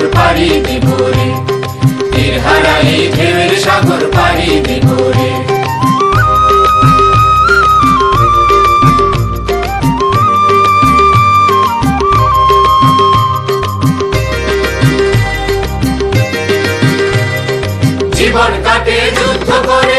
সাগর পাড়ি দিব রে, তীর হারাই ঢেউয়ের সাগর পাড়ি দিব রে। জীবন কাটে যুদ্ধ করে